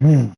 Mm.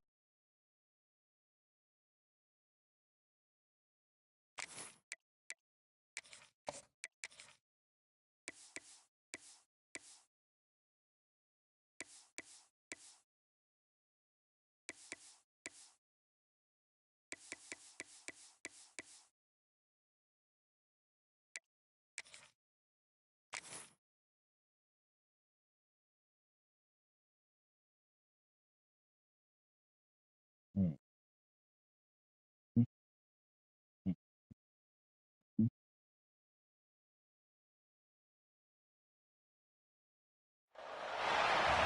Mm. Mm. Mm. Mm.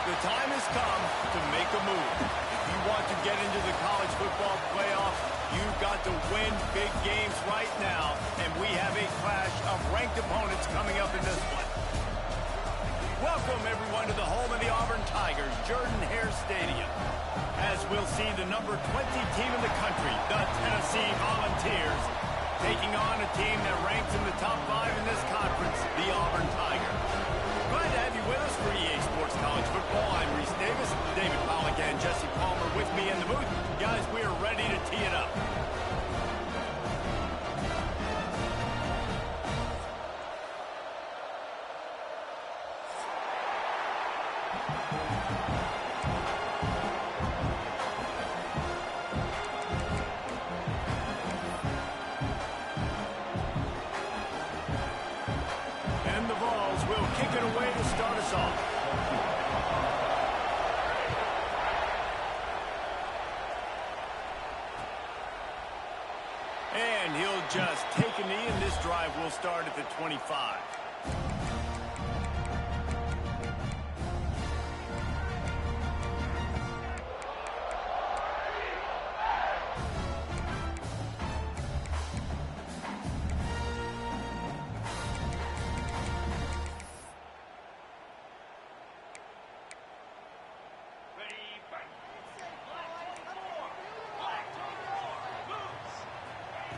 The time has come to make a move. If you want to get into the college football playoffs, you've got to win big games right now, and we have a clash of ranked opponents coming up in this one. Welcome, everyone, to the home of the Auburn Tigers, Jordan-Hare Stadium. As we'll see the number 20 team in the country, the Tennessee Volunteers, taking on a team that ranks in the top 5 in this conference, the Auburn Tigers. Glad to have you with us for EA Sports College Football. I'm Reese Davis, David Pollack, and Jesse Palmer with me in the booth. Guys, we are ready to tee it up. And the Vols will kick it away to start us off. And he'll just take a knee, and this drive will start at the 25.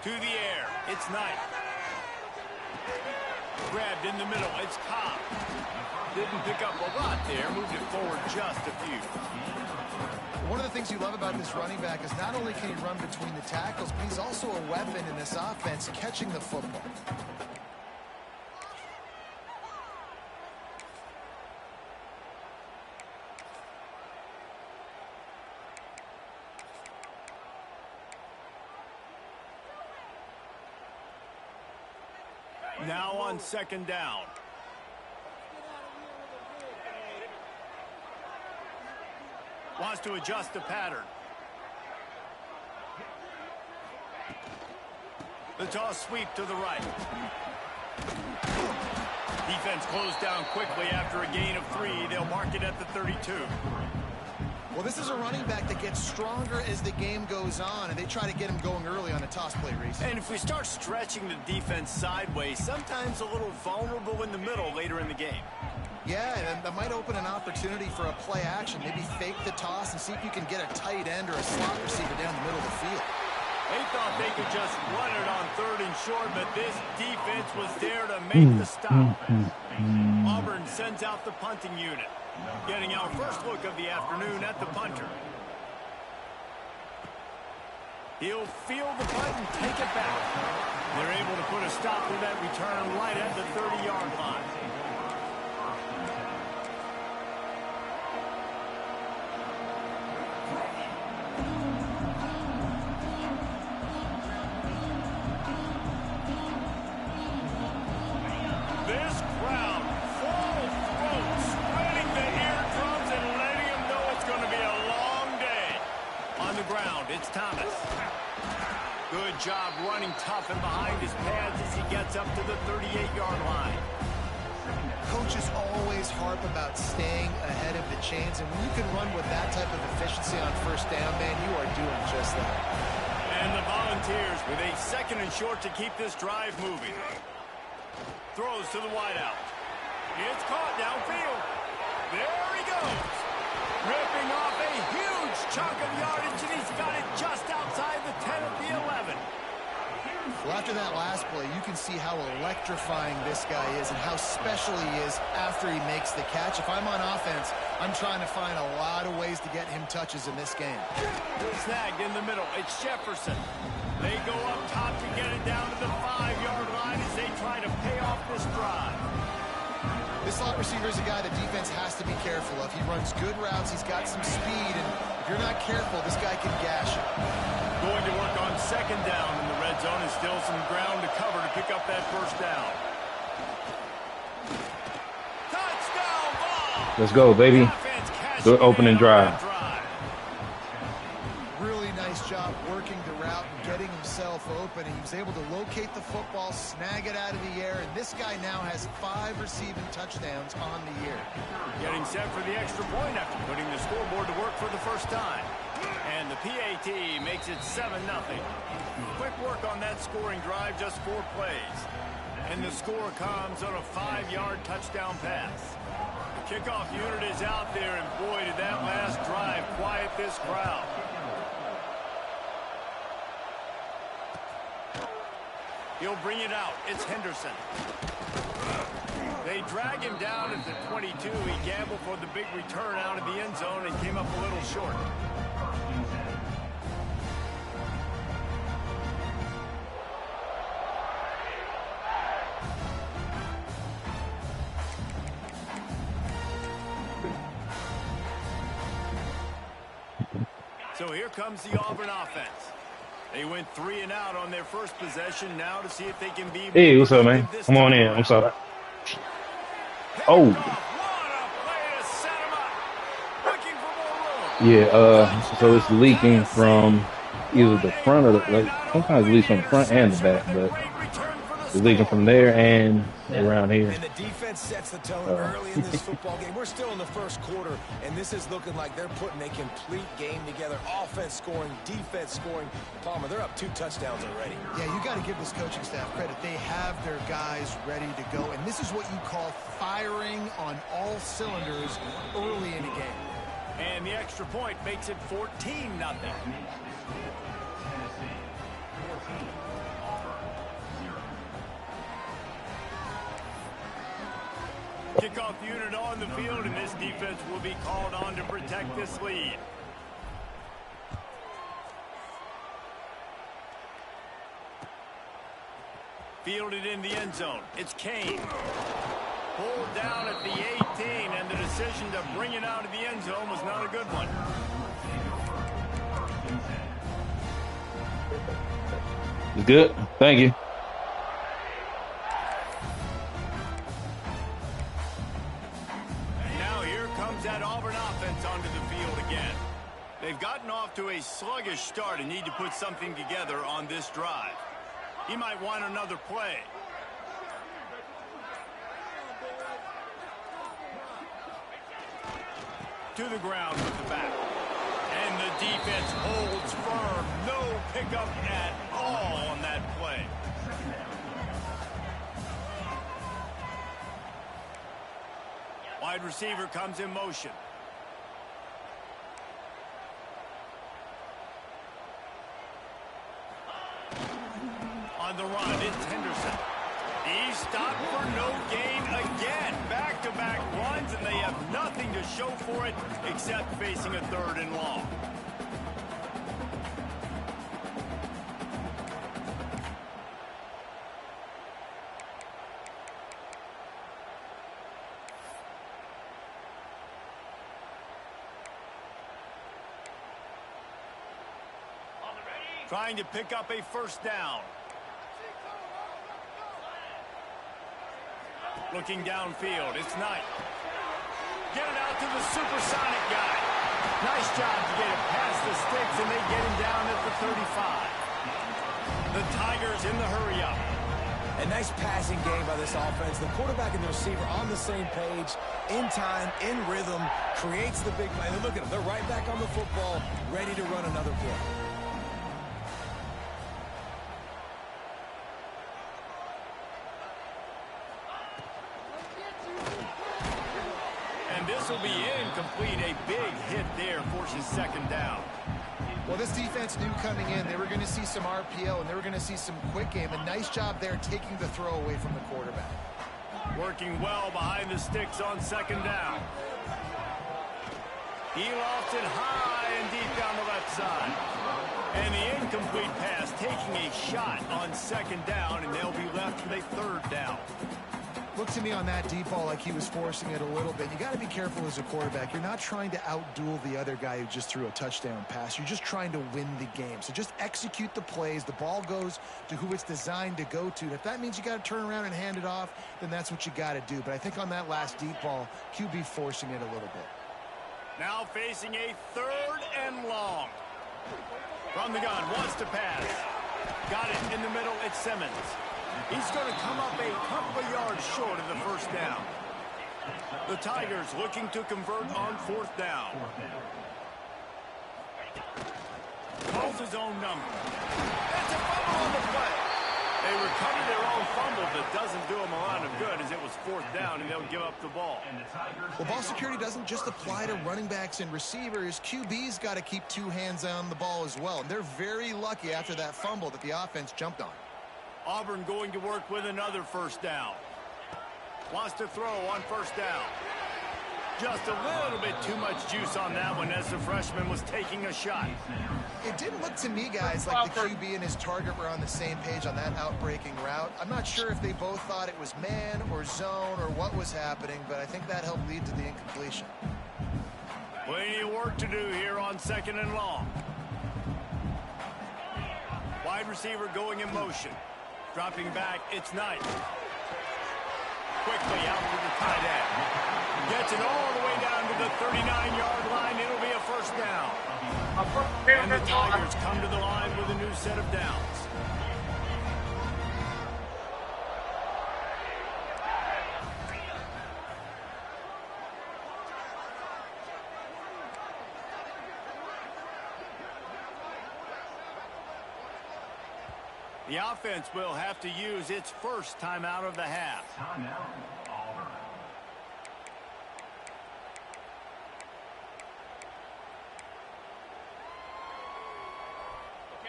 To the air, it's Knight. Grabbed in the middle, it's Cobb. Didn't pick up a lot there, moved it forward just a few. One of the things you love about this running back is not only can he run between the tackles, but he's also a weapon in this offense, catching the football. Now on second down. Wants to adjust the pattern. The toss sweep to the right. Defense closed down quickly after a gain of 3. They'll mark it at the 32. Well, this is a running back that gets stronger as the game goes on, and they try to get him going early on a toss play, Reese. And if we start stretching the defense sideways, sometimes a little vulnerable in the middle later in the game. Yeah, and that might open an opportunity for a play action. Maybe fake the toss and see if you can get a tight end or a slot receiver down the middle of the field. They thought they could just run it on 3rd and short, but this defense was there to make the stop. Auburn sends out the punting unit. Getting our first look of the afternoon at the punter. He'll field the punt and take it back. They're able to put a stop to that return right at the 30-yard line. This crowd, full throat, spreading the eardrums and letting them know it's going to be a long day. On the ground, it's Thomas. Good job running tough and behind his pads as he gets up to the 38-yard line. Coaches always harp about staying ahead of the chains, and when you can run with that type of efficiency on first down, man, you are doing just that. And the Volunteers with a 2nd and short to keep this drive moving. Throws to the wideout. It's caught downfield. There he goes. Ripping off a huge chunk of yardage, and he's got it just outside the 10 of the 11. Well, after that last play, you can see how electrifying this guy is and how special he is after he makes the catch. If I'm on offense, I'm trying to find a lot of ways to get him touches in this game. Snagged in the middle. It's Jefferson. They go up top to get it down to the 5-yard line as they try to pay off this drive. This slot receiver is a guy the defense has to be careful of. He runs good routes. He's got some speed, and if you're not careful, this guy can gash you. Going to work on second down in the red zone, and still some ground to cover to pick up that first down. Touchdown ball! Let's go, baby. Good opening drive. Really nice job working the route and getting himself open. He was able to locate the football, snag it out of the air, and this guy now has 5 receiving touchdowns on the year. Getting set for the extra point after putting the scoreboard to work for the first time. And the PAT makes it 7-0. Quick work on that scoring drive, just 4 plays. And the score comes on a 5-yard touchdown pass. The kickoff unit is out there, and boy, did that last drive quiet this crowd. He'll bring it out. It's Henderson. They drag him down at the 22. He gambled for the big return out of the end zone and came up a little short. So here comes the Auburn offense. They went 3 and out on their first possession now to see if they can be. Hey, what's up, man? Come on in. I'm sorry. Oh. Yeah, so it's leaking from either the front or the, like, sometimes it leaks from the front and the back, but it's leaking from there and around here. And the defense sets the tone early in this football game. We're still in the first quarter, and this is looking like they're putting a complete game together. Offense scoring, defense scoring. Palmer, they're up 2 touchdowns already. Yeah, you got to give this coaching staff credit. They have their guys ready to go, and this is what you call firing on all cylinders early in a game. And the extra point makes it 14-0. Kickoff unit on the field, and this defense will be called on to protect this lead. Fielded in the end zone. It's Kane. Pulled down at the 18, and the decision to bring it out of the end zone was not a good one. Good. Thank you. Now here comes that Auburn offense onto the field again. They've gotten off to a sluggish start and need to put something together on this drive. He might want another play. To the ground with the back. And the defense holds firm. No pickup at all on that play. Wide receiver comes in motion. On the run, it's Henderson. He stopped for no gain again. Back-to-back runs, and they have nothing to show for it except facing a 3rd and long. Trying to pick up a first down. Looking downfield, it's Knight. Get it out to the supersonic guy. Nice job to get it past the sticks, and they get him down at the 35. The Tigers in the hurry-up. A nice passing game by this offense. The quarterback and the receiver on the same page, in time, in rhythm, creates the big play. And look at them. They're right back on the football, ready to run another play. This will be incomplete. A big hit there forces second down. Well, this defense knew coming in they were going to see some RPO and they were going to see some quick game. A nice job there taking the throw away from the quarterback. Working well behind the sticks on second down. He lost it high and deep down the left side. And the incomplete pass taking a shot on second down, and they'll be left with a third down. Looked to me on that deep ball like he was forcing it a little bit. You got to be careful as a quarterback. You're not trying to outduel the other guy who just threw a touchdown pass. You're just trying to win the game. So just execute the plays. The ball goes to who it's designed to go to. And if that means you got to turn around and hand it off, then that's what you got to do. But I think on that last deep ball, QB forcing it a little bit. Now facing a third and long. From the gun, wants to pass. Got it in the middle, it's Simmons. He's going to come up a couple of yards short of the first down. The Tigers looking to convert on fourth down. Calls his own number. It's a fumble on the play. They recover their own fumble, but doesn't do them a lot of good as it was fourth down and they'll give up the ball. Well, ball security doesn't just apply to running backs and receivers. QB's got to keep two hands on the ball as well. And they're very lucky after that fumble that the offense jumped on. Auburn going to work with another first down. Wants to throw on first down. Just a little bit too much juice on that one as the freshman was taking a shot. It didn't look to me, guys, like the QB and his target were on the same page on that outbreaking route. I'm not sure if they both thought it was man or zone or what was happening, but I think that helped lead to the incompletion. Plenty of work to do here on second and long. Wide receiver going in motion. Dropping back, it's Knight. Quickly out to the tight end. Gets it all the way down to the 39-yard line. It'll be a first down. And the Tigers come to the line with a new set of downs. The offense will have to use its first timeout of the half.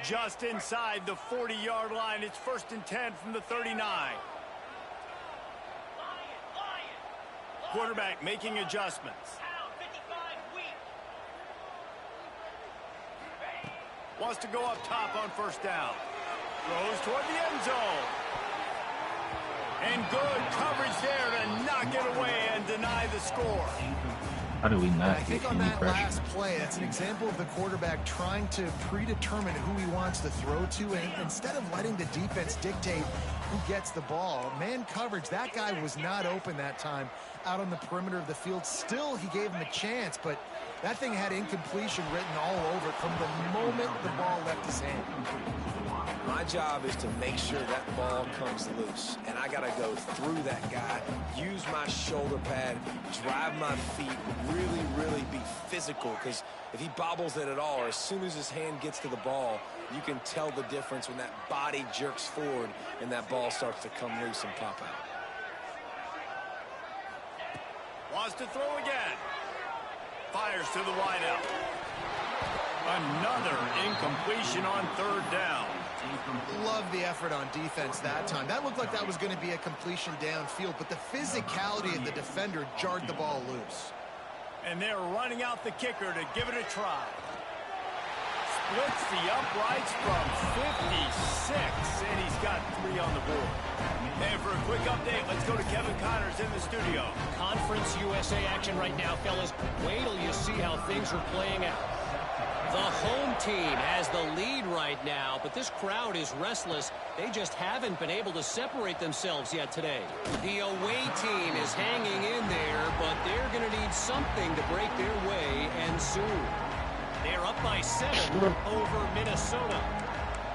Just inside the 40-yard line. It's 1st and 10 from the 39. Quarterback making adjustments. Wants to go up top on first down. Throws toward the end zone. And good coverage there to knock it away and deny the score. How do we not I think on that last play, that's an example of the quarterback trying to predetermine who he wants to throw to, and instead of letting the defense dictate who gets the ball, man coverage, that guy was not open that time out on the perimeter of the field. Still, he gave him a chance, but that thing had incompletion written all over it from the moment the ball left his hand. My job is to make sure that ball comes loose, and I got to go through that guy, use my shoulder pad, drive my feet, really be physical, because if he bobbles it at all, or as soon as his hand gets to the ball, you can tell the difference when that body jerks forward and that ball starts to come loose and pop out. Wants to throw again. Fires to the wideout. Another incompletion on third down. Love the effort on defense that time. That looked like that was going to be a completion downfield, but the physicality of the defender jarred the ball loose. And they're running out the kicker to give it a try. Splits the uprights from 56, and he's got 3 on the board. And for a quick update, let's go to Kevin Connors in the studio. Conference USA action right now, fellas. Wait till you see how things are playing out. The home team has the lead right now, but this crowd is restless. They just haven't been able to separate themselves yet today. The away team is hanging in there, but they're going to need something to break their way, and soon. They're up by 7 over Minnesota.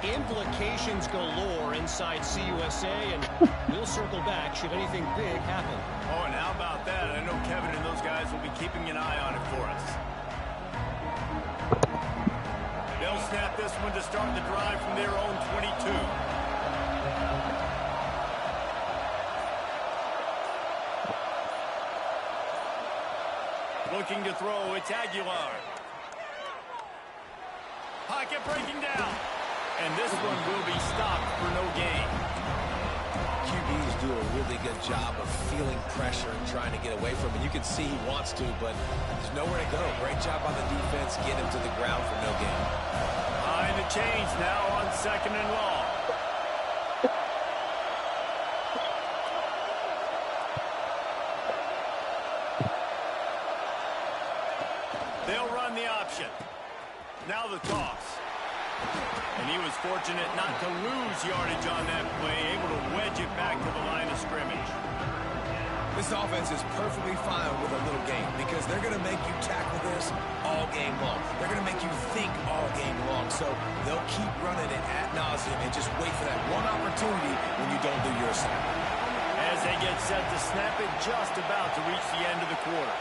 Implications galore inside CUSA, and we'll circle back should anything big happen. Oh, and how about that? I know Kevin and those guys will be keeping an eye on it for us. They'll snap this one to start the drive from their own 22. Looking to throw, it's Aguilar. Pocket breaking down. And this one will be stopped for no gain. QBs do a really good job of feeling pressure and trying to get away from it. You can see he wants to, but there's nowhere to go. Great job by the defense, get him to the ground for no gain. Behind the chains now on 2nd and long. They'll run the option. Now the toss. And he was fortunate not to lose yardage on that play, able to wedge it back to the line of scrimmage. This offense is perfectly fine with a little game because they're going to make you tackle this all game long. They're going to make you think all game long. So they'll keep running it ad nauseum and just wait for that one opportunity when you don't do your assignment. As they get set to snap it, just about to reach the end of the quarter.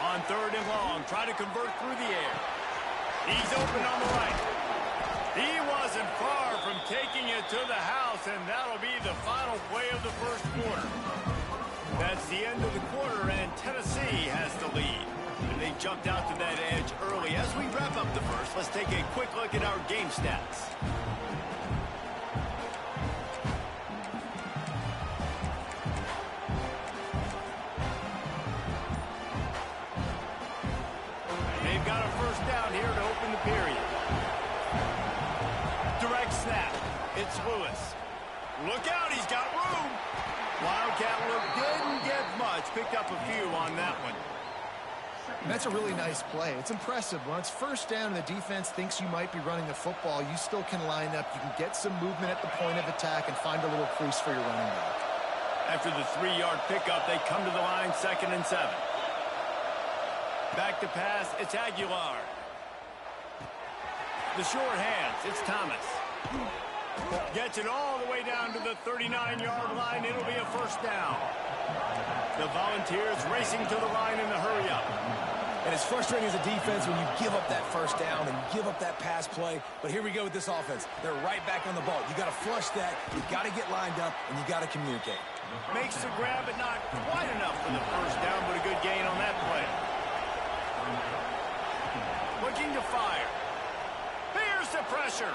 On 3rd and long, trying to convert through the air. He's open on the right. He wasn't far from taking it to the house, and that'll be the final play of the first quarter. That's the end of the quarter, and Tennessee has the lead. And they jumped out to that edge early. As we wrap up the first, let's take a quick look at our game stats. They've got a first down here to open the period. Direct snap. It's Lewis. Look out, he's got room. Wildcat look didn't get much. Picked up a few on that one. That's a really nice play. It's impressive. When it's first down and the defense thinks you might be running the football, you still can line up. You can get some movement at the point of attack and find a little crease for your running back. After the 3-yard pickup, they come to the line 2nd and 7. Back to pass, it's Aguilar. The short hands, it's Thomas. Gets it all the way down to the 39-yard line. It'll be a first down. The Volunteers racing to the line in the hurry-up. And it's frustrating as a defense when you give up that first down and give up that pass play. But here we go with this offense. They're right back on the ball. You got to flush that. You got to get lined up, and you got to communicate. Makes the grab, but not quite enough for the first down, but a good gain on that play. Looking to fire. Here's the pressure.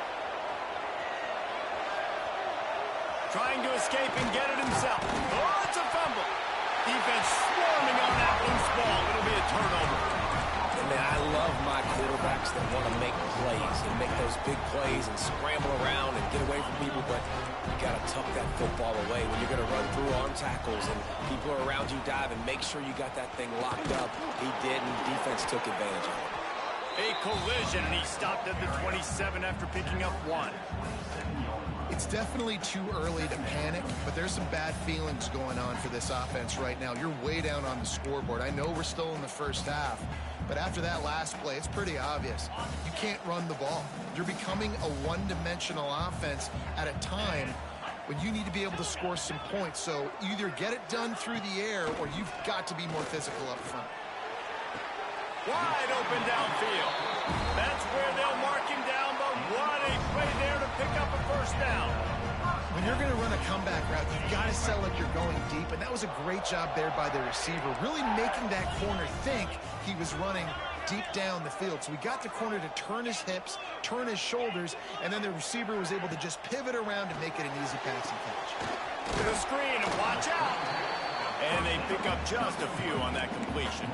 Trying to escape and get it himself. Oh, it's a fumble. Defense swarming on that loose ball. It'll be a turnover. And man, I love my quarterbacks that want to make plays and make those big plays and scramble around and get away from people, but you got to tuck that football away when you're going to run through arm tackles and people are around you dive and make sure you got that thing locked up. He did, and defense took advantage of it. A collision, and he stopped at the 27 after picking up 1. It's definitely too early to panic, but there's some bad feelings going on for this offense right now. You're way down on the scoreboard. I know we're still in the first half, but after that last play, it's pretty obvious. You can't run the ball. You're becoming a one-dimensional offense at a time when you need to be able to score some points. So either get it done through the air or you've got to be more physical up front. Wide open downfield. That's where they'll mark him down, but what a play there to pick up a first down. When you're going to run a comeback route, you've got to sell like you're going deep, and that was a great job there by the receiver, really making that corner think he was running deep down the field. So we got the corner to turn his hips, turn his shoulders, and then the receiver was able to just pivot around and make it an easy passing catch. To the screen, and watch out. And they pick up just a few on that completion.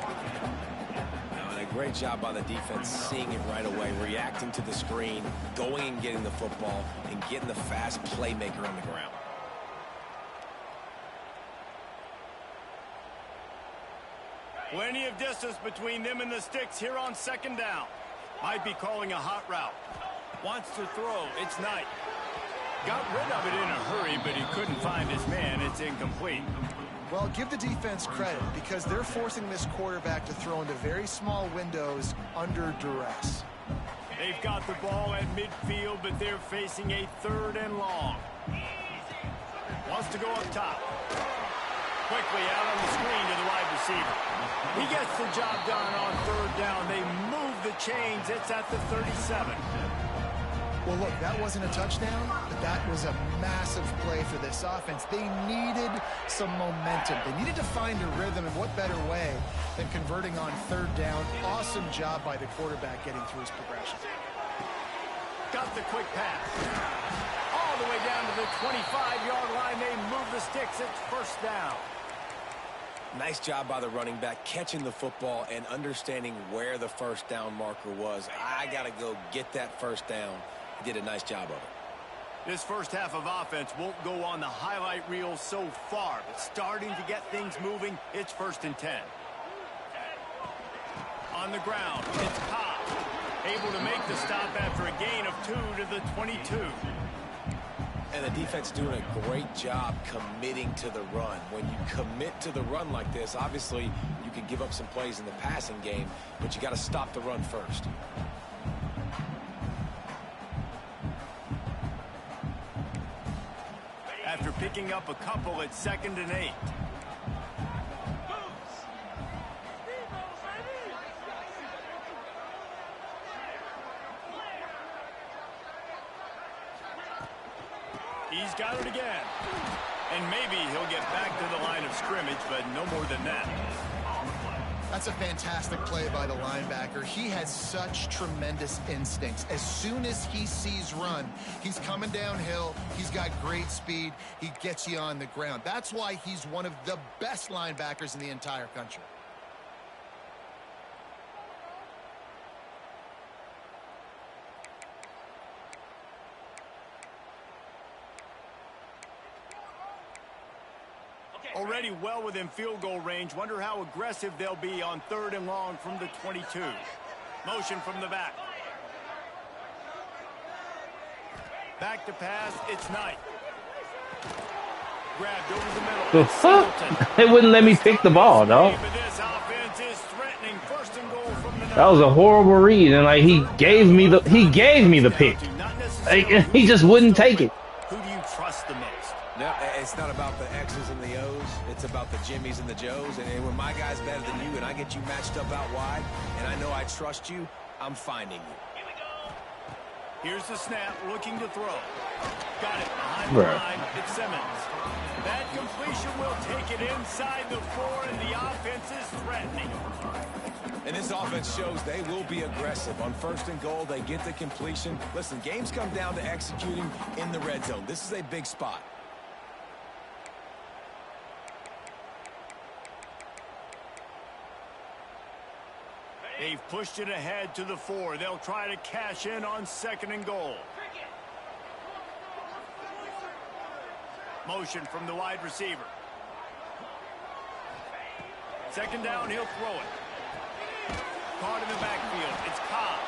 Great job by the defense, seeing it right away, reacting to the screen, going and getting the football, and getting the fast playmaker on the ground. Plenty of distance between them and the sticks here on 2nd down. Might be calling a hot route. Wants to throw. It's Knight. Got rid of it in a hurry, but he couldn't find his man. It's incomplete. Well, give the defense credit because they're forcing this quarterback to throw into very small windows under duress. They've got the ball at midfield, but they're facing a 3rd and long. Wants to go up top. Quickly out on the screen to the wide receiver. He gets the job done on 3rd down. They move the chains. It's at the 37. Well, look, that wasn't a touchdown, but that was a massive play for this offense. They needed some momentum. They needed to find a rhythm, and what better way than converting on 3rd down. Awesome job by the quarterback getting through his progression. got the quick pass. All the way down to the 25-yard line. They move the sticks. It's first down. Nice job by the running back catching the football and understanding where the first down marker was. I got to go get that first down. He did a nice job of it. This first half of offense won't go on the highlight reel so far, but starting to get things moving, it's 1st and 10. On the ground, it's Cobb. Able to make the stop after a gain of 2 to the 22. And the defense doing a great job committing to the run. When you commit to the run like this, obviously you can give up some plays in the passing game, but you got to stop the run first. After picking up a couple at 2nd and 8. He's got it again. And maybe he'll get back to the line of scrimmage, but no more than that. That's a fantastic play by the linebacker. He has such tremendous instincts. As soon as he sees run, he's coming downhill. He's got great speed. He gets you on the ground. That's why he's one of the best linebackers in the entire country. Already well within field goal range. Wonder how aggressive they'll be on 3rd and long from the 22. Motion from the back. Back to pass. It's Knight. Grabbed over the middle. The fuck? They wouldn't let me pick the ball, dog. This offense is threatening. 1st and goal from the That was a horrible read, and like he gave me the pick. Like, he just wouldn't take it. Who do you trust the most? No, it's not about the X's and the O's. It's about the Jimmys and the Joes. And when my guy's better than you and I get you matched up out wide and I know I trust you, I'm finding you. Here's the snap, looking to throw. Got it behind the line. It's Simmons. That completion will take it inside the 4, and the offense is threatening. And this offense shows they will be aggressive. On 1st and goal, they get the completion. Listen, games come down to executing in the red zone. This is a big spot. They've pushed it ahead to the 4. They'll try to cash in on 2nd and goal. Motion from the wide receiver. 2nd down, he'll throw it. Caught in the backfield. It's Cobb.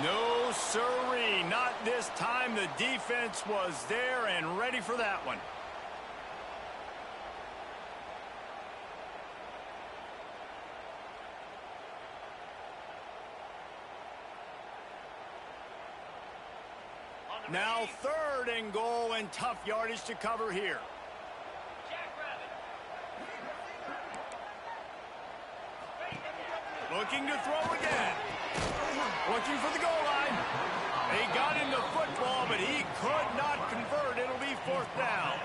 No siree, not this time. The defense was there and ready for that one. Now 3rd and goal, and tough yardage to cover here. Looking to throw again. Looking for the goal line. They got him the football, but he could not convert. It'll be 4th down.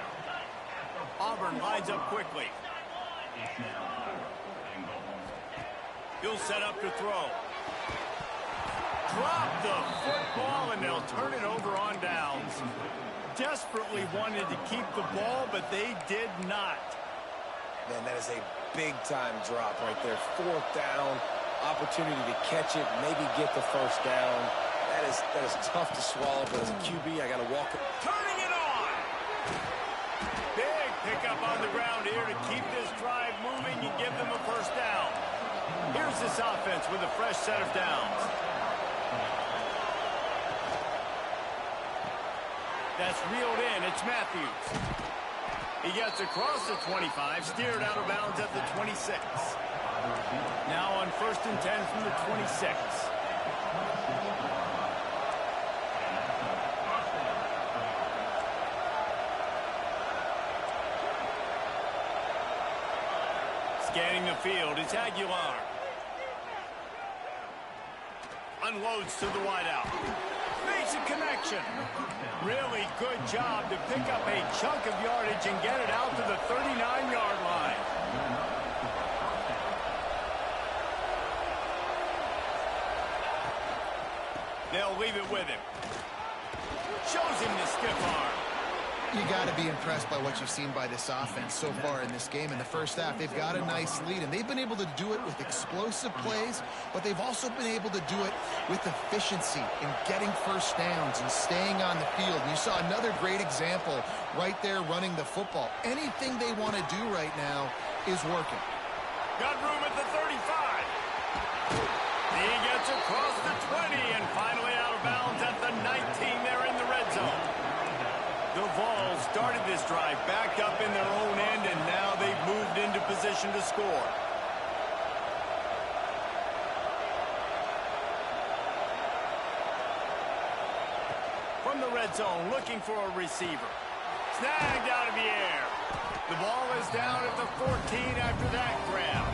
Auburn lines up quickly. He'll set up to throw. Drop the football, and they'll turn it over on downs. Desperately wanted to keep the ball, but they did not. Man, that is a big-time drop right there. 4th down, opportunity to catch it, maybe get the first down. That is tough to swallow, but as a QB, I got to walk it. Turning it on! Big pickup on the ground here to keep this drive moving and give them a first down. Here's this offense with a fresh set of downs. That's reeled in. It's Matthews. He gets across the 25, steered out of bounds at the 26. Now on 1st and 10 from the 26. Scanning the field, it's Aguilar. Unloads to the wideout. Makes a connection. Really good job to pick up a chunk of yardage and get it out to the 39-yard line. They'll leave it with him. shows him the stiff arm. You got to be impressed by what you've seen by this offense so far in this game. In the first half, they've got a nice lead, and they've been able to do it with explosive plays, but they've also been able to do it with efficiency in getting first downs and staying on the field. And you saw another great example right there running the football. Anything they want to do right now is working. Got room at the 35. He gets across the 20 and finally out of bounds at the 19 there in the red zone. The Vols started this drive backed up in their own end, and now they've moved into position to score. From the red zone, looking for a receiver. Snagged out of the air. The ball is down at the 14 after that grab.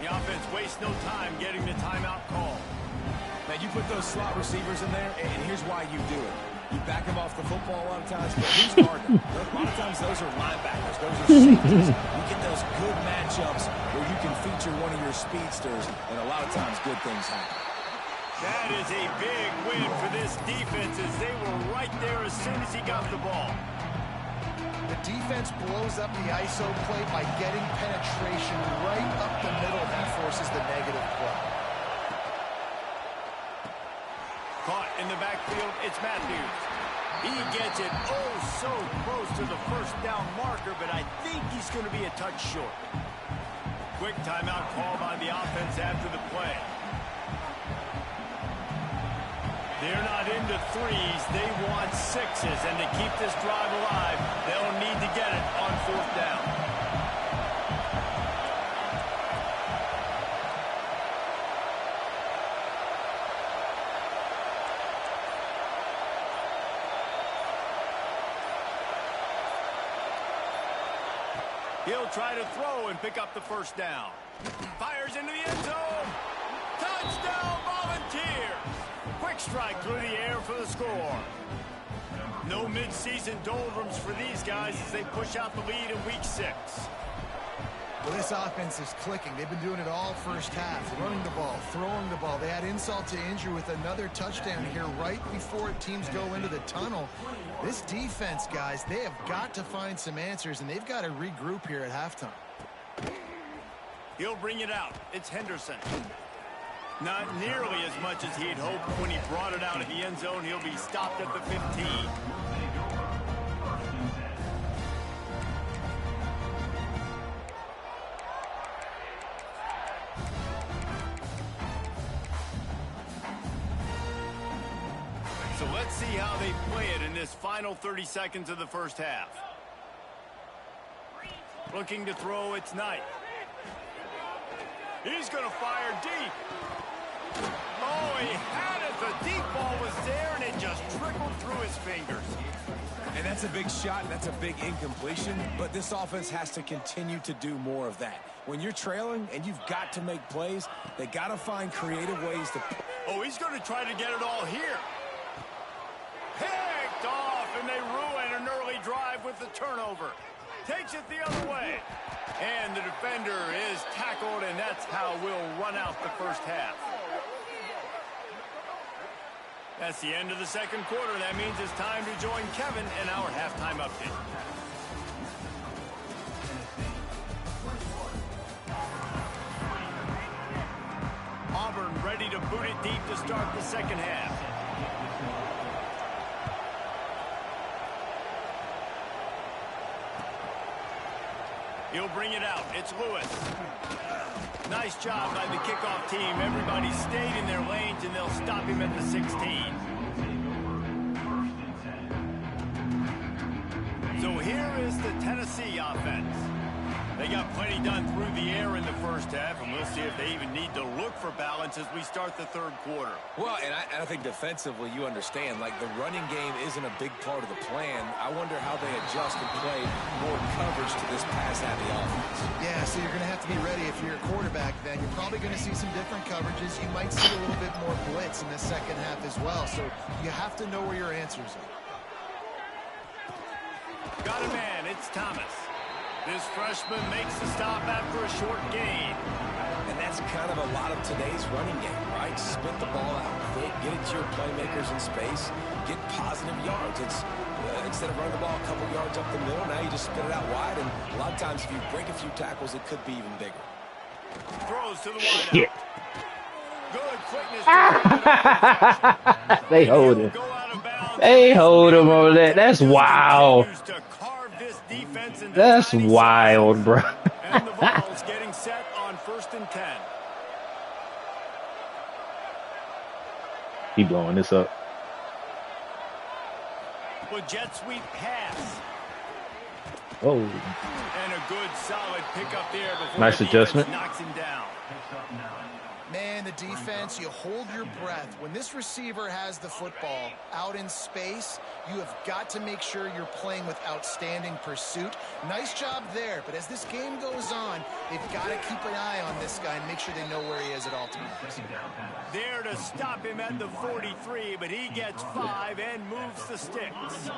The offense wastes no time getting the timeout call. Man, you put those slot receivers in there, and here's why you do it. You back them off the football a lot of times, but who's guarding them? A lot of times those are linebackers. Those are safeties. You get those good matchups where you can feature one of your speedsters, and a lot of times good things happen. That is a big win for this defense, as they were right there as soon as he got the ball. The defense blows up the ISO play by getting penetration right up the middle. That forces the negative play. Caught in the backfield, it's Matthews. He gets it oh so close to the first down marker, but I think he's going to be a touch short. Quick timeout call by the offense after the play. They're not into threes, they want sixes, and to keep this drive alive, they'll need to get it on fourth down. He'll try to throw and pick up the first down. Fires into the end zone. Touchdown, Volunteers. Quick strike through the air for the score. No midseason doldrums for these guys as they push out the lead in week 6. Well, this offense is clicking. They've been doing it all first half. Running the ball, throwing the ball. They had insult to injury with another touchdown here right before teams go into the tunnel. This defense, guys, they have got to find some answers, and they've got to regroup here at halftime. He'll bring it out. It's Henderson. Not nearly as much as he'd hoped when he brought it out of the end zone. He'll be stopped at the 15. So let's see how they play it in this final 30 seconds of the first half. Looking to throw, it's Knight. He's going to fire deep. Oh, he had it. The deep ball was there, and it just trickled through his fingers. And that's a big shot, and that's a big incompletion, but this offense has to continue to do more of that. When you're trailing and you've got to make plays, they got to find creative ways to... Oh, he's going to try to get it all here. Picked off, and they ruin an early drive with the turnover. Takes it the other way. And the defender is tackled, and that's how we'll run out the first half. That's the end of the second quarter. That means it's time to join Kevin in our halftime update. Auburn ready to boot it deep to start the second half. He'll bring it out. It's Lewis. Nice job by the kickoff team. Everybody stayed in their lanes, and they'll stop him at the 16. So here is the Tennessee offense. They got plenty done through the air in the first half, and we'll see if they even need to look for balance as we start the third quarter. Well, and I think defensively you understand, like the running game isn't a big part of the plan. I wonder how they adjust and play more coverage to this pass-happy offense. Yeah, so you're going to have to be ready if you're a quarterback then. You're probably going to see some different coverages. You might see a little bit more blitz in the second half as well. So you have to know where your answers are. Got a man. It's Thomas. This freshman makes the stop after a short gain. And that's kind of a lot of today's running game, right? Split the ball out quick, get it to your playmakers in space, get positive yards. It's instead of running the ball a couple yards up the middle, now you just spit it out wide, and a lot of times if you break a few tackles, it could be even bigger. Throws to the Shit. wideout. Good quickness to They hold him. They hold him over there. That's wild. That's wild, bro. And the ball's getting set on 1st and 10. Keep blowing this up. With jet sweep pass. Oh, And a good solid pickup there before nice the adjustment. knocks him down. Man, the defense, you hold your breath. When this receiver has the football out in space, you have got to make sure you're playing with outstanding pursuit. Nice job there, but as this game goes on, they've got to keep an eye on this guy and make sure they know where he is at all times. There to stop him at the 43, but he gets 5 and moves the sticks.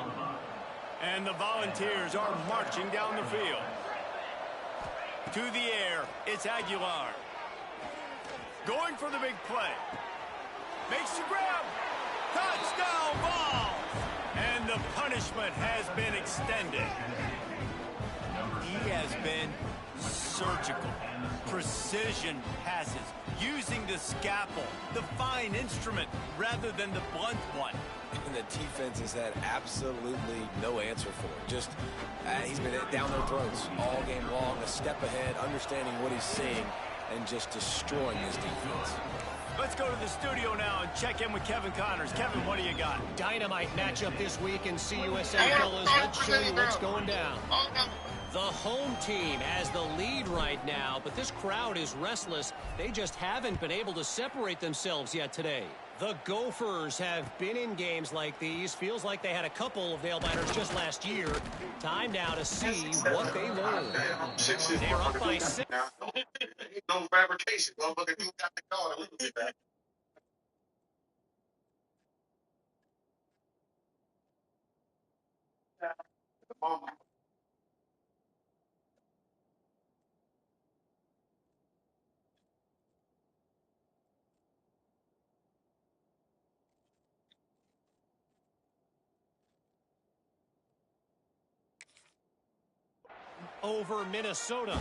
And the Volunteers are marching down the field. To the air, it's Aguilar. Going for the big play. Makes the grab. Touchdown ball. And the punishment has been extended. He has been surgical. Precision passes. Using the scalpel, the fine instrument, rather than the blunt one. And the defense has had absolutely no answer for it. Just, he's been down their throats all game long, a step ahead, understanding what he's seeing, and just destroying his defense. Let's go to the studio now and check in with Kevin Connors. Kevin, what do you got? Dynamite matchup this week in CUSA, fellas. Let's show you what's going down. The home team has the lead right now, but this crowd is restless. They just haven't been able to separate themselves yet today. The Gophers have been in games like these. Feels like they had a couple of nail-biters just last year. Time now to see what they learn. They're up by 6. No fabrication. Motherfucker do got the call a little bit back. Over Minnesota.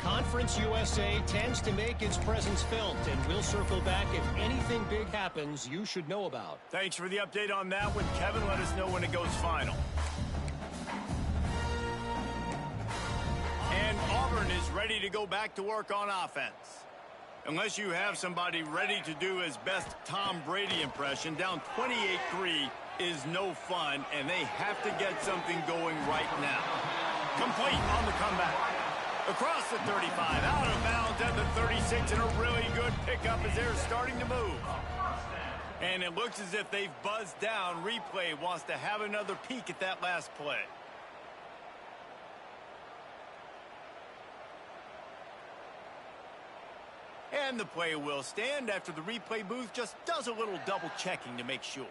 Conference USA tends to make its presence felt, and we'll circle back if anything big happens you should know about. Thanks for the update on that one, Kevin. Let us know when it goes final. And Auburn is ready to go back to work on offense. Unless you have somebody ready to do his best Tom Brady impression, down 28-3 is no fun, and they have to get something going right now. Complete on the comeback. Across the 35, out of bounds at the 36, and a really good pickup as they're starting to move. And it looks as if they've buzzed down. Replay wants to have another peek at that last play. And the play will stand after the replay booth just does a little double checking to make sure.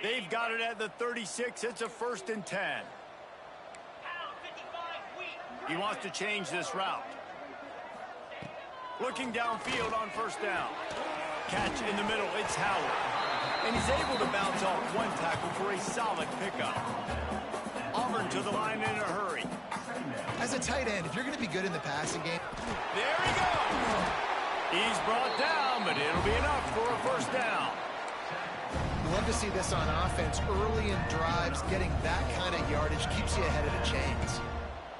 They've got it at the 36. It's a 1st and 10. He wants to change this route. Looking downfield on 1st down. Catch in the middle. It's Howard. And he's able to bounce off one tackle for a solid pickup. Auburn to the line in a hurry. As a tight end, if you're going to be good in the passing game. There he goes. He's brought down, but it'll be enough for a 1st down. You love to see this on offense early in drives. Getting that kind of yardage keeps you ahead of the chains.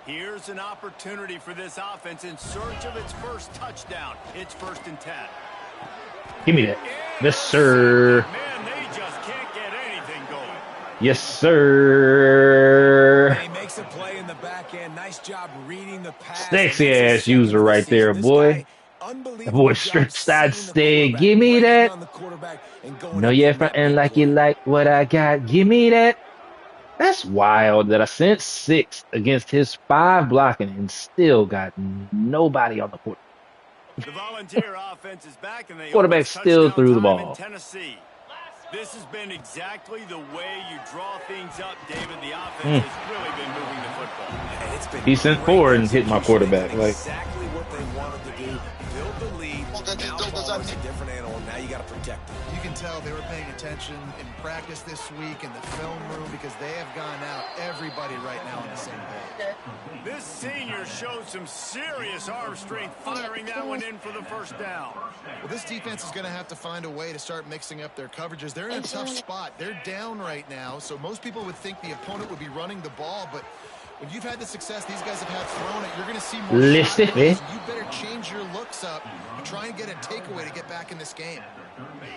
Here's an opportunity for this offense in search of its first touchdown. It's 1st and 10. Give me that. Yes, sir. Man, they just can't get anything going. Yes, sir. He makes a play in the back end. Nice job reading the pass. Sexy ass user right there, boy. That boy stretched out, stay. Give me that. No, you're fronting like you like what I got. Give me that. That's wild that I sent 6 against his 5 blocking and still got nobody on the court. The Volunteer offense is back, and they Quarterback still threw the ball. in Tennessee. This has been exactly the way you draw things up, David. The offense has really been moving the football. And it's been He sent forward and hit my quarterback. Like, exactly what they wanted to do. Build the lead. Now ball is a different animal. Now you got to protect it. You can tell they were paying attention in practice this week in the film room because they have gone out everybody right now on the same page. This senior showed some serious arm strength firing that one in for the first down. Well, this defense is going to have to find a way to start mixing up their coverages. They're in a tough spot. They're down right now, so most people would think the opponent would be running the ball, but when you've had the success these guys have had throwing it, you're going to see more shot plays. You better change your looks up and try and get a takeaway to get back in this game.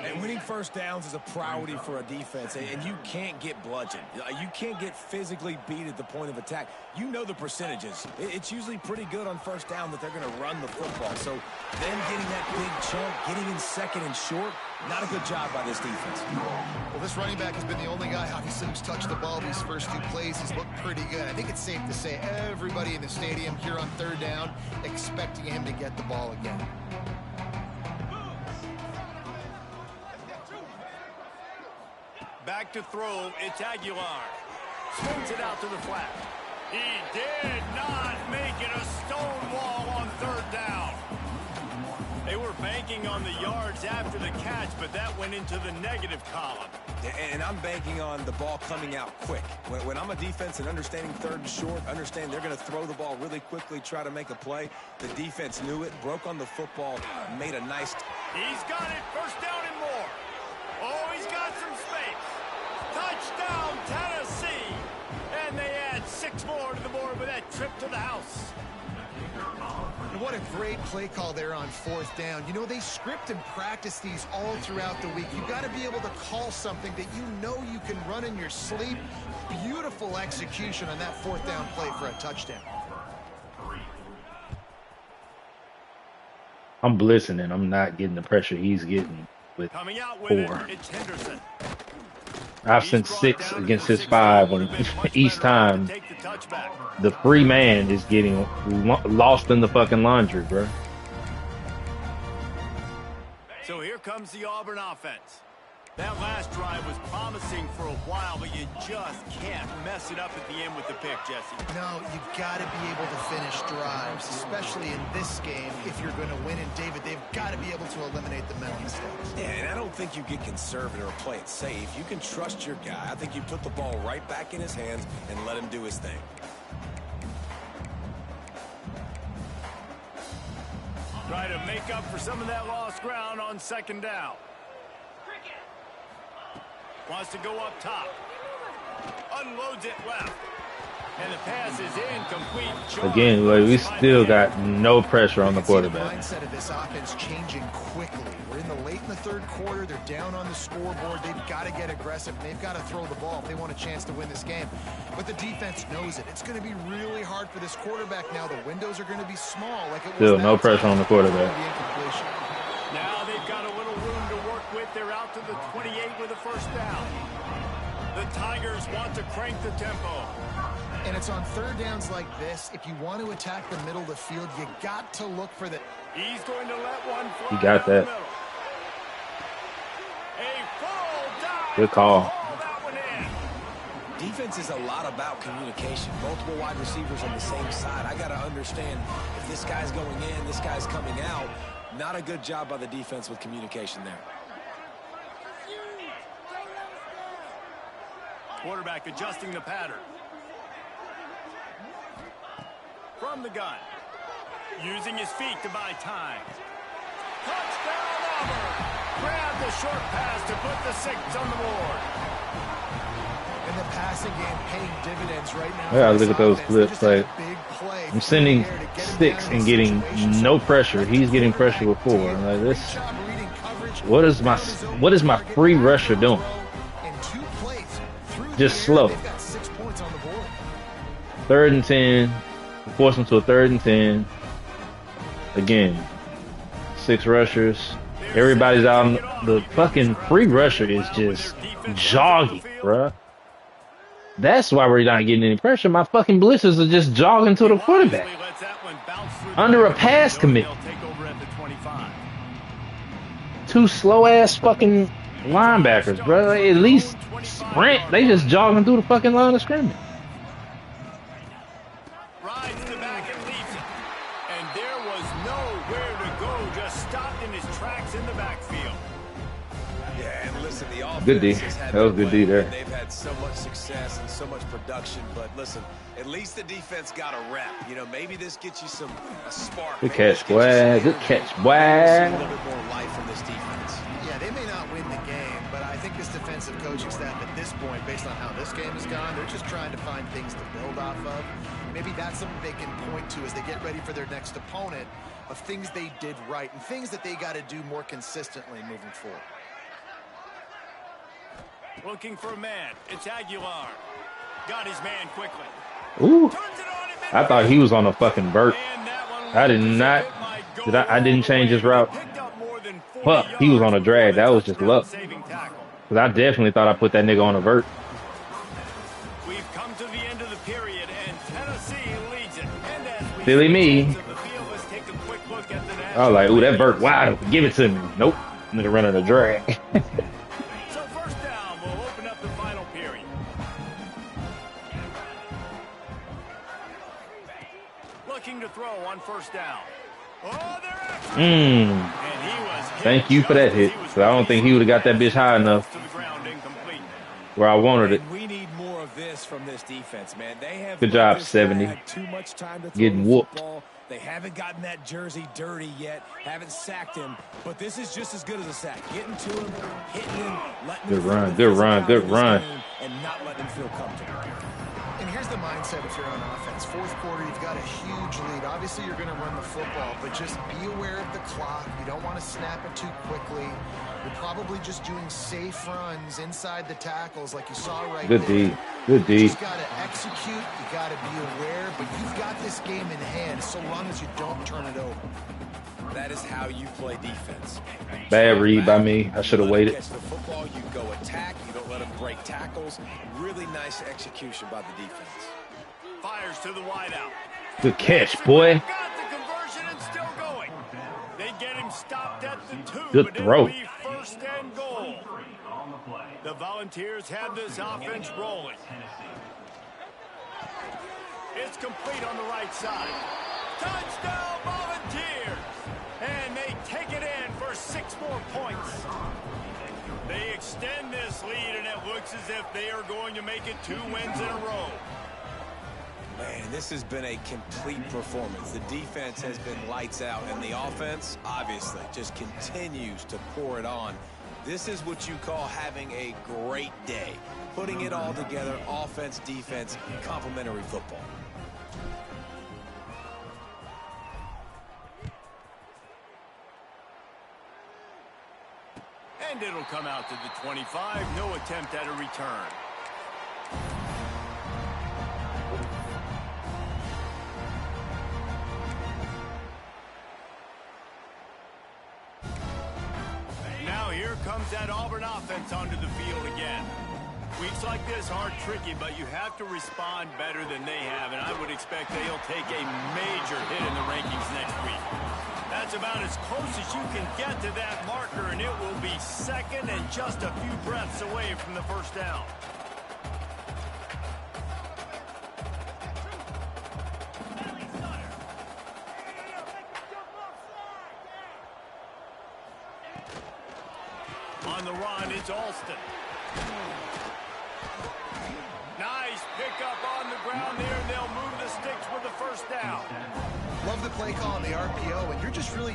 And winning first downs is a priority for a defense, and you can't get bludgeoned. You can't get physically beat at the point of attack. You know the percentages. It's usually pretty good on first down that they're going to run the football. So them getting that big chunk, getting in second and short, not a good job by this defense. Well, this running back has been the only guy, obviously, who's touched the ball these first two plays. He's looked pretty good. I think it's safe to say everybody in the stadium here on third down expecting him to get the ball again. Back to throw, it's Aguilar. Swings it out to the flat. He did not make it a stone wall on third down. They were banking on the yards after the catch, but that went into the negative column. And I'm banking on the ball coming out quick. When I'm a defense and understanding third and short, understand they're going to throw the ball really quickly, try to make a play. The defense knew it, broke on the football, made a nice... He's got it, first down and more. Oh, he's got some space. Touchdown, Tennessee. And they add 6 more to the board with that trip to the house. And what a great play call there on fourth down. You know, they script and practice these all throughout the week. You've got to be able to call something that you know you can run in your sleep. Beautiful execution on that fourth down play for a touchdown. I'm blitzing and I'm not getting the pressure he's getting with 4. It's Henderson. I've sent 6 against his 5, and each time the free man is getting lost in the fucking laundry, bro. So here comes the Auburn offense. That last drive was promising for a while, but you just can't mess it up at the end with the pick, Jesse. No, you've got to be able to finish drives, especially in this game if you're going to win. And, David, they've got to be able to eliminate the mental mistakes. Yeah, and I don't think you get conservative or play it safe. You can trust your guy. I think you put the ball right back in his hands and let him do his thing. Try to make up for some of that lost ground on second down. Wants to go up top. Unloads it left. And the pass is incomplete. Again, like, we still got no pressure on the quarterback. The mindset of this offense changing quickly. We're in the late in the third quarter. They're down on the scoreboard. They've got to get aggressive. They've got to throw the ball if they want a chance to win this game. But the defense knows it. It's going to be really hard for this quarterback now. The windows are going to be small. Like it was still no pressure on the quarterback. Now they've got a little room to work with. They're out to the 28 with a first down. The Tigers want to crank the tempo. And it's on third downs like this. If you want to attack the middle of the field, you got to look for the... He's going to let one fly. He got that. Good call. Defense is a lot about communication. Multiple wide receivers on the same side. I got to understand if this guy's going in, this guy's coming out. Not a good job by the defense with communication there. Quarterback adjusting the pattern. From the gun. Using his feet to buy time. Touchdown Auburn! Grab the short pass to put the 6 on the board. And the passing game paying dividends right now. Yeah, look at those flips. Like, I'm sending 6 and getting no pressure. He's getting pressure with 4. Like this. What is my free rusher doing? Just slow. 3rd and 10. Force them to a 3rd and 10. Again, 6 rushers. Everybody's out. The fucking free rusher is just jogging, bruh. That's why we're not getting any pressure. My fucking blitzers are just jogging to the quarterback. Under a pass commit. 2 slow-ass fucking Linebackers, bro. Like, at least sprint. They just jogging through the fucking line of scrimmage. Rides the back and leaves it. And there was nowhere to go. Just stopped in his tracks in the backfield. Yeah, and listen, the Good D. offense has had That was their good D way, there. and they've had so much success and so much production. But listen, at least the defense got a rep. You know, maybe this gets you a spark. Good catch, boy. Good catch, boy. A little bit more life from this defense. Yeah, they may not win the game, but I think this defensive coaching staff at this point, based on how this game has gone, they're just trying to find things to build off of. Maybe that's something they can point to as they get ready for their next opponent, of things they did right and things that they got to do more consistently moving forward. Looking for a man. It's Aguilar. Got his man quickly. Ooh. Turns it on him. I thought he was on a fucking vert. And that one I did not. I didn't change his route. Fuck, he was on a drag. That was just luck. Because I definitely thought I put that nigga on a vert. We've come to the end of the period, and Tennessee leads it. And as we Silly me. the field, let's take a quick look at the I was like, ooh, that vert wide. Give it to me. Nope. Nigga running a drag. So first down, we'll open up the final period. Looking to throw on first down. Oh, they're after him. And he was hit. Thank you for that hit. Because I don't think he would have got that bitch high enough To the ground, incomplete. where I wanted it. We need more of this from this defense, man. They have Good job, this 70. guy too much time to throw Getting the whooped. football. They haven't gotten that jersey dirty yet, haven't sacked him, but this is just as good as a sack. Getting to him, hitting him, letting Good him run, feel good the run, physicality good of this run. game and not letting him feel comfortable. And here's the mindset if you're on offense. Fourth quarter, you've got a huge lead. Obviously, you're going to run the football, but just be aware of the clock. You don't want to snap it too quickly. You're probably just doing safe runs inside the tackles like you saw right Good there. D. Good D. You just got to execute. You got to be aware, but you've got this game in hand so long as you don't turn it over. That is how you play defense. Bad read by me. I should have waited. Catch the football, you go attack, you don't let them break tackles. Really nice execution by the defense. Fires to the wideout. Good catch, boy. Got the conversion and still going. They get him stopped at the 2, Good but throw. it'll be first and goal. The Volunteers have this offense rolling. It's complete on the right side. Touchdown, Volunteers! And they take it in for 6 more points. They extend this lead, and it looks as if they are going to make it 2 wins in a row. Man, this has been a complete performance. The defense has been lights out, and the offense, obviously, just continues to pour it on. This is what you call having a great day. Putting it all together, offense, defense, complementary football. And it'll come out to the 25. No attempt at a return. Now here comes that Auburn offense onto the field again. Weeks like this are tricky, but you have to respond better than they have, and I would expect they'll take a major hit in the rankings next week. That's about as close as you can get to that marker, and it will be second and just a few breaths away from the first down. On the run, it's Alston. Nice pickup on the ground there, and they'll move the sticks with the first down. Love the play call on the RPO, and you're just really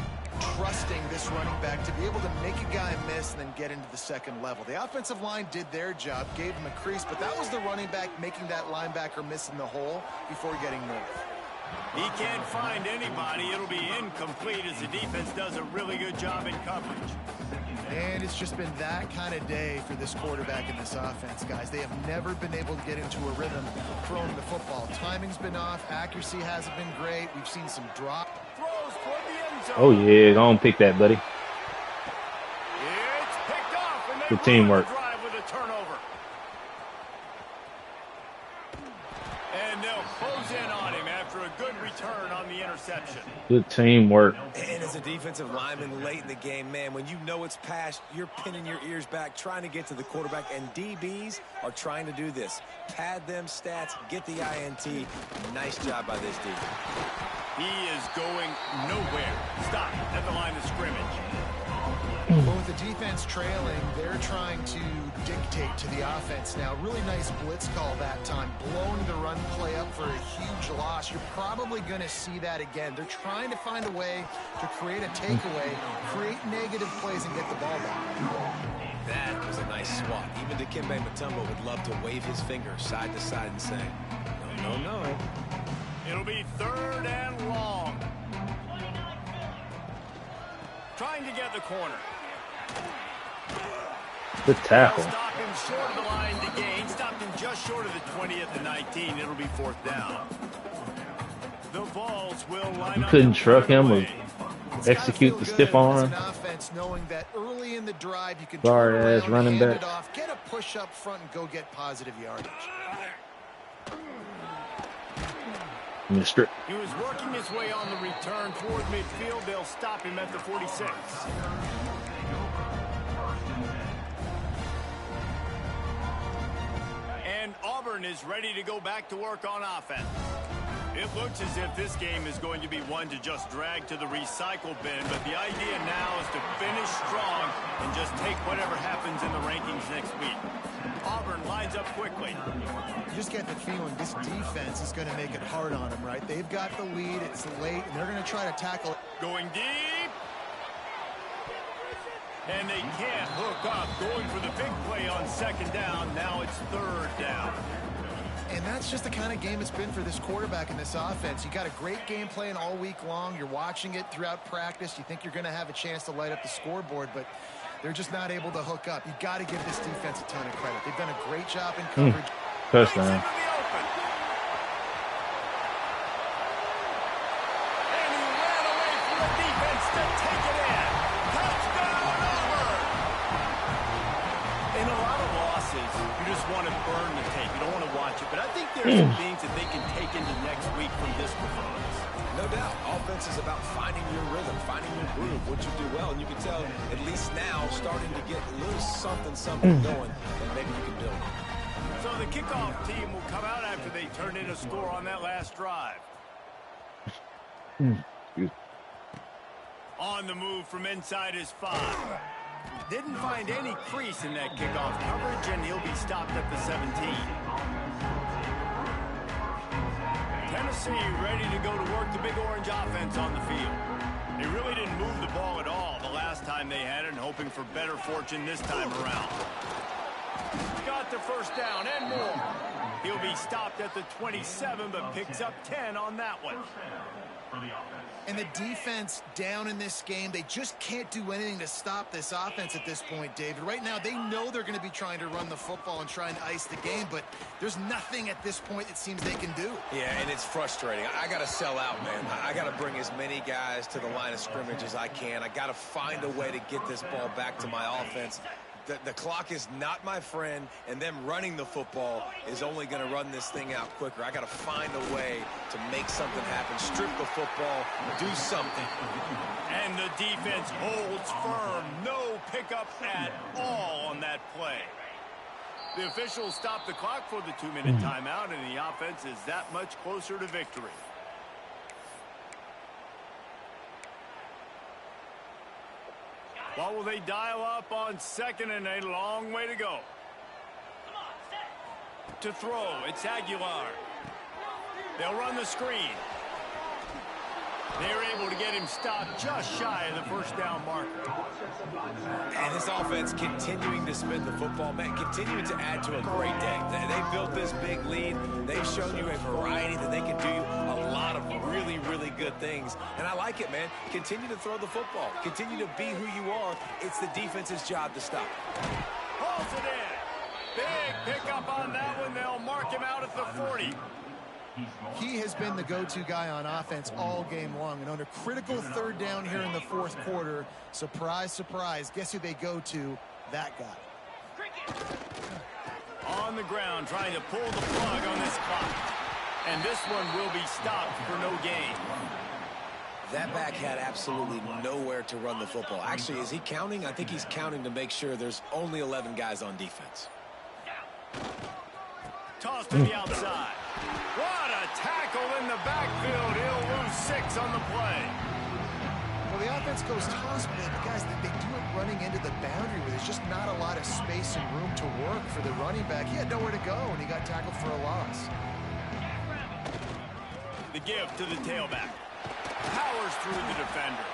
trusting this running back to be able to make a guy miss and then get into the second level. The offensive line did their job, gave him a crease, but that was the running back making that linebacker miss in the hole before getting north. He can't find anybody. It'll be incomplete as the defense does a really good job in coverage. And it's just been that kind of day for this quarterback in this offense, guys. They have never been able to get into a rhythm throwing the football. Timing's been off. Accuracy hasn't been great. We've seen some drop. Throws toward the end zone. Oh, yeah. Go on, pick that, buddy. It's picked off, and they Good teamwork. ruin the drive with a turnover. And they'll close in on him after a good return on the interception. Good teamwork. And as a defensive lineman late in the game, man, when you know it's past, you're pinning your ears back, trying to get to the quarterback, and DBs are trying to do this. Pad them stats, get the INT. Nice job by this D. He is going nowhere. Stop at the line of scrimmage. Well, with the defense trailing, they're trying to dictate to the offense now. Really nice blitz call that time, blowing the run play up for a huge loss. You're probably going to see that again. They're trying to find a way to create a takeaway, create negative plays, and get the ball back. That was a nice swat. Even Dikembe Mutombo would love to wave his finger side to side and say, no, no, no. It'll be 3rd and long. Trying to get the corner. Good tackle. Stop him short of the line to gain. Stopped him just short of the 20 at the 19. It'll be 4th down. The Vols will line You up. couldn't truck him or execute the stiff arm. Offense, knowing that early in the drive you can Guard turn as around, running hand back. it off, get a push up front, and go get positive yardage. Mr. He was working his way on the return toward midfield. They'll stop him at the 46. And Auburn is ready to go back to work on offense. It looks as if this game is going to be one to just drag to the recycle bin, but the idea now is to finish strong and just take whatever happens in the rankings next week. Auburn lines up quickly. You just get the feeling this defense is going to make it hard on them, right? They've got the lead, it's late, and they're going to try to tackle it. Going deep. And they can't hook up. Going for the big play on 2nd down. Now it's 3rd down. And that's just the kind of game it's been for this quarterback and this offense. You got a great game plan all week long. You're watching it throughout practice. You think you're going to have a chance to light up the scoreboard, but they're just not able to hook up. You got to give this defense a ton of credit. They've done a great job in coverage. Touchdown. And he ran away from the defense to take it in. Touchdown, Auburn! In a lot of losses, you just want to burn the tape. You don't want to watch it. But I think there's some things that they can take into next week from this performance. No doubt. Offense is about finding your rhythm, finding your groove, what you do well. And you can tell, at least now, starting to get a little something going, and maybe you can build it. So the kickoff team will come out after they turn in a score on that last drive. On the move from inside his 5. Didn't find any crease in that kickoff coverage, and he'll be stopped at the 17. Tennessee ready to go to work the Big Orange offense on the field. They really didn't move the ball at all the last time they had it, and hoping for better fortune this time around. Got the 1st down and more. He'll be stopped at the 27, but picks up 10 on that one. And the defense down in this game, they just can't do anything to stop this offense at this point, David. Right now, they know they're going to be trying to run the football and trying to ice the game, but there's nothing at this point it seems they can do. Yeah, and it's frustrating. I got to sell out, man. I got to bring as many guys to the line of scrimmage as I can. I got to find a way to get this ball back to my offense. The clock is not my friend, and them running the football is only going to run this thing out quicker. I got to find a way to make something happen, strip the football, do something. And the defense holds firm. No pickup at all on that play. The officials stop the clock for the 2-minute timeout, and the offense is that much closer to victory. What will they dial up on 2nd and a long way to go? To throw, it's Aguilar. They'll run the screen. They're able to get him stopped just shy of the 1st down marker. And this offense continuing to spin the football, man, continuing to add to a great day. They built this big lead. They've shown you a variety that they can do a lot of really, really good things. And I like it, man. Continue to throw the football. Continue to be who you are. It's the defense's job to stop. Pulls it in. Big pickup on that one. They'll mark him out at the 40. He has been the go-to guy on offense all game long. And on a critical 3rd down here in the 4th quarter, surprise, surprise, guess who they go to? That guy. On the ground, trying to pull the plug on this clock. And this one will be stopped for no gain. That back had absolutely nowhere to run the football. Actually, is he counting? I think he's counting to make sure there's only 11 guys on defense. Toss to the outside. What a tackle in the backfield. He'll lose 6 on the play. Well, the offense goes toss, but guys, they do it running into the boundary where there's just not a lot of space and room to work for the running back. He had nowhere to go, and he got tackled for a loss. The give to the tailback. Powers through the defender.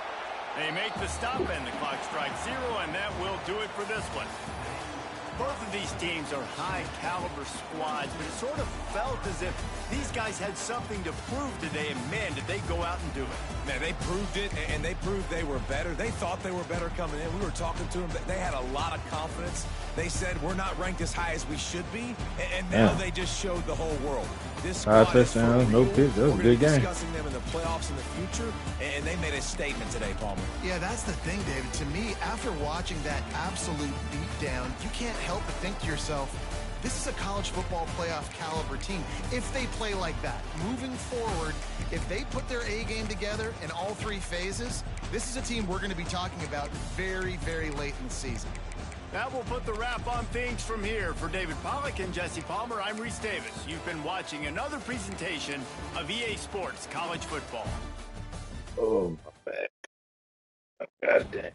They make the stop, and the clock strikes 0, and that will do it for this one. Both of these teams are high-caliber squads, but it sort of felt as if these guys had something to prove today, and man, did they go out and do it. Man, they proved it, and they proved they were better. They thought they were better coming in. We were talking to them. They had a lot of confidence. They said, we're not ranked as high as we should be, and now they just showed the whole world. This squad is for real. no picks. That was a good game. We're discussing them in the playoffs in the future, and they made a statement today, Palmer. Yeah, that's the thing, David. To me, after watching that absolute beatdown, you can't help but think to yourself, this is a college football playoff caliber team. If they play like that, moving forward, if they put their A game together in all 3 phases, this is a team we're going to be talking about very, very late in the season. That will put the wrap on things from here. For David Pollack and Jesse Palmer, I'm Reese Davis. You've been watching another presentation of EA Sports College Football. Oh, my back. Oh, God damn.